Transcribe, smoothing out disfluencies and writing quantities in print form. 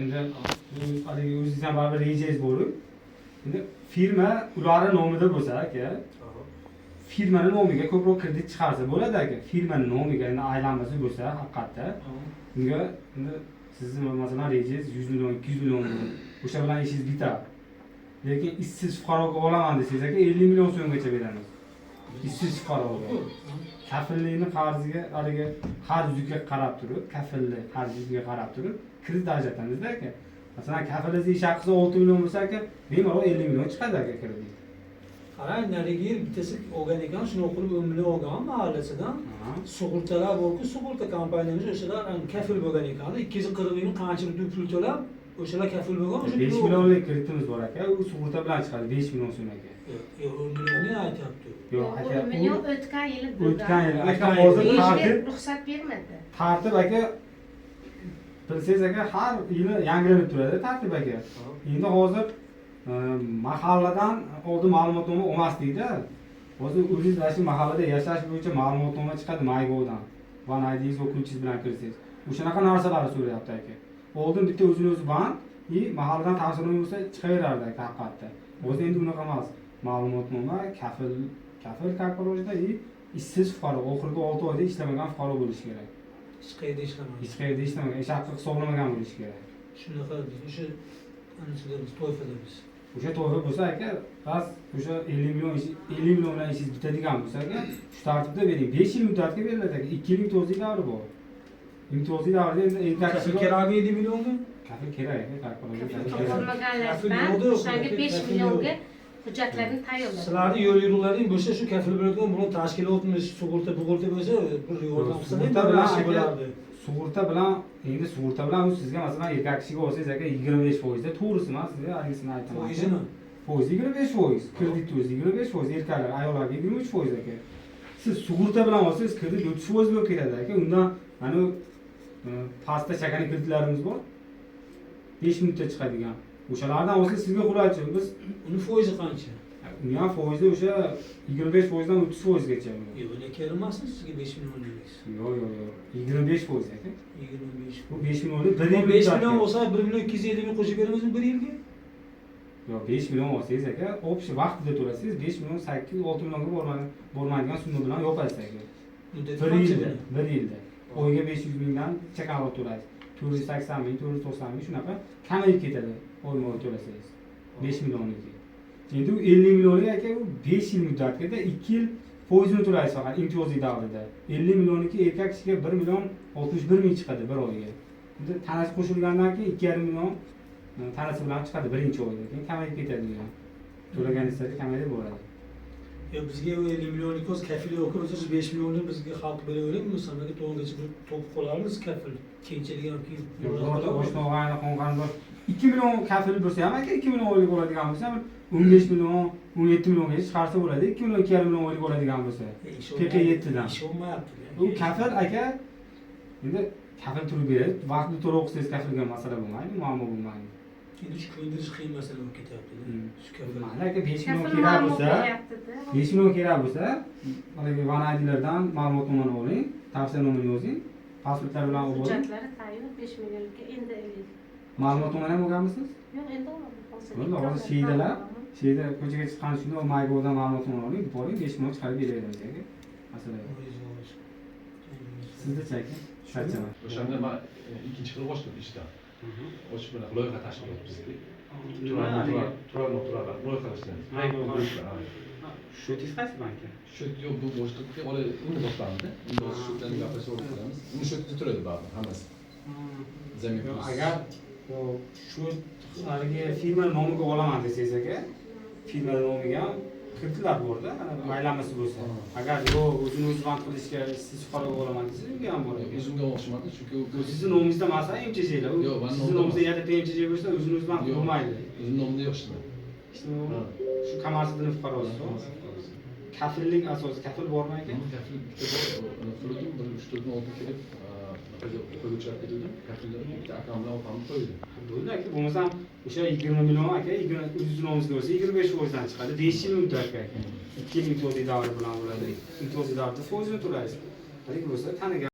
endi haligi o'zingizdan baribir rejangiz bor. Endi firma ularning nomida bo'lsa aka, firmaning nomiga ko'proq kredit chiqarsa bo'ladi aka. Firmaning nomiga endi aylanmasi bo'lsa haqiqatda, unga endi sizning masalan rejangiz 100 million, 200 million o'sha bilan ishingiz bitadi. Lekin ishsiz fuqaroga olaman desangiz aka 50 million so'mgacha beramiz. Ishsiz fuqaroga. Kafillikni qarziga haligi har yuziga qarab turib, kafillik har yuziga qarab turib kredit ajratamiz-da aka. Masalan, kafilingiz ish haqisi 6 million bo'lsa aka, bemalol 50 million chiqadi aka kredit. Qarang, narigi yil bittasi olgan ekan, shuni qilib 10 million olgan mahallasidan. Sug'urtalar borku, sug'urta kompaniyamiz o'shalar kafil bo'lgan ekan. 240 ming qancha pul to'lab, o'shalar kafil bo'lgan, o'sha 5 millionlik kreditimiz bor aka, u sug'urta bilan chiqadi 5 million so'm aka. Yo'q, 10 millionni aytyapti. Yo'q aka, 10 million o'tgan yili o'tgan yil aka hozir tartib ruxsat bermadi. Tartib aka bilsangiz aka har yili yangilanib turadi tartib aka. Endi hozir mahalladan oldin ma'lumotnoma olmasdikda. Hozir o'zingiz shu mahallada yashash bo'yicha ma'lumotnoma chiqadi Maygovdan. Van IDingiz va kunchingiz bilan kirsangiz. O'shanaqa narsalarni so'rayapti aka. Oldin bitta o'zini-o'zi band, mahalladan tavsiyanoma bo'lsa chiqaverardi aka haqiqatda. Hozir endi unaqa emas. Ma'lumotnoma kafil korporajda ishsiz fuqaro, oxirgi 6 oyda ishlamagan fuqaro bo'lishi kerak. Hech qayerda ishlamagan. Hech qayerda ishlamagan, ish haqi hisoblamagan bo'lishi kerak. Shunaqa o'sha anchada biz to'yfada biz. O'sha to'g'ri bo'lsa aka, bas o'sha 50 million bilan ishingiz bitadigan bo'lsa aka, shu tartibda bering. 5 yil muddatga beriladi aka. 2 yil imtiyozli davri bor. Imtiyozli davrda endi Kafil kerakmi 50 millionga? Kafil kerak aka, Topolmaganlardan o'shanga 5 millionga hujjatlarni tayyorladi. Sizlarning yo'l yurularing bo'lsa shu kafil bo'lgan buni tashkilotimiz sug'urta bo'lsa bir yordam qilsa sug'urta bilan endi sug'urta bilan sizga masalan erkak kishiga olsangiz aka 25% da to'g'risi emas, sizga haligisini aytaman. Foizimi? Foiz 25%, kredit o'zi 25%, erkaklar, ayollarga 23% aka. Siz sug'urta bilan olsangiz kredit 30% bo'lib ketadi aka. Undan mana pastda chakana kreditlarimiz bor. 5 minutda chiqadigan. O'shalardan olsangiz sizga qulaychi. Biz uni foizi qancha? Uni ham foizi o'sha 25% dan 30% gacha. Yo'q, uni kerakmasmi sizga 5 million deysiz? Yo'q, 25% aka. 25. Bu 5 millionlik 1 yil 5 million olsa 1 million 250 ming qo'shib beramizmi 1 yilga? Yo'q, 5 million olsangiz aka, общий vaqtida to'lasangiz 5 million 8-6 millionga bormaydigan summa bilan yopasiz aka. 1 yilda. Oyga 500 mingdan chakana to'laysiz. 480 ming, 490 ming shunaqa kamayib ketadi oyma-oy to'lasangiz. 5 millionligi. Endi u 50 millionlik aka, u 5 yil muddatga 2 yil foizini to'laysiz faqat imtiyozli davrida. 50 millionligi erkak kishiga 1 million 61 ming chiqadi bir oyga. Endi tanasi qo'shilgandan keyin 2,5 million tanasi bilan chiqadi birinchi oyda. Keyin kamayib ketadi degan. To'laganingizdagi kamayib boradi. Yo bizga 50 millionlik o'z kafil yo'q, o'zi 5 millionni bizga xalq beraveradi, masalan, to'g'richa bir top qo'yamiz kafil. Keyinchalik ham keyin. Yo'q, o'shni og'ayni qonqanlar 2 million kafil bo'lsa ham aka 2 million oylik bo'ladigan bo'lsa, 15 million, 17 millionga chiqarsa bo'ladi. 2 million, 2,5 million oylik bo'ladigan bo'lsa. PQ7 dan. Ish olmayapti. U kafil aka endi kafil turib beradi. Vaqtida to'lab o'qisangiz kafilga masala bo'lmaydi, muammo bo'lmaydi. Endi shu ko'ndirish qiyin masala bo'lib ketyapti. Shu kafil. Mana aka 5 million kerak bo'lsa, 5 million kerak bo'lsa, haligi Van IDlardan ma'lumotnomani oling, tavsiyanomani yozing, pasportlar bilan oling. Hujjatlari tayyor 5 millionga endi Ma'lumotnomani ham olganmisiz? yo'q, endi olmadim. Bo'ldi, hozir Sheyda ko'chaga chiqqan shunda Maygovdan ma'lumotnomani oling, deb oling, 5 million chiqarib beramiz aka. Masala yo'q. Sizda aka? Tushunchaman. O'shanda men ikkinchi xil boshqa ishda. Ochib bilan loyiha tashkil etdik. Turar loyihalashtiramiz. Shu qaysi bank? Shu yo'q, bu boshqa ola endi boshlandi. Endi shundan gaplashib o'tiramiz. Uni shu yerda turadi baribir hammasi. Zamin. Agar shu haligi firma nomiga olaman desangiz aka, firma nomiga kreditlar bor-da, aylanmasi bo'lsa. Agar yo'q, o'zini o'zi band qilishga siz fuqaroga olaman desangiz, unga ham bor ekan. O'zimga olishmadi, chunki u sizning nomingizda emas, MCJlar. Yo'q, sizning nomingizda yana MCJ bo'lsa, o'zini o'zi band qilmaydi. O'zim nomimda yo'q ishda. Işte shu Qamarsdinov fuqarosi. Kafillik asosi, kafil bormi ekan? Kafil qildim, bir 3-4 oldi kelib, qo'yuvchilar keldi, kafillarni bitta akamdan opamni qo'ydi. Bo'ldi aka, bo'lmasam o'sha 20 million aka, o'zini nomingizga bo'lsa 25% dan chiqadi. 5 yil muddatga aka. 2 yil imtiyozli davr bilan bo'ladi. Imtiyozli davrda foizini to'laysiz. Hali bo'lsa tanigan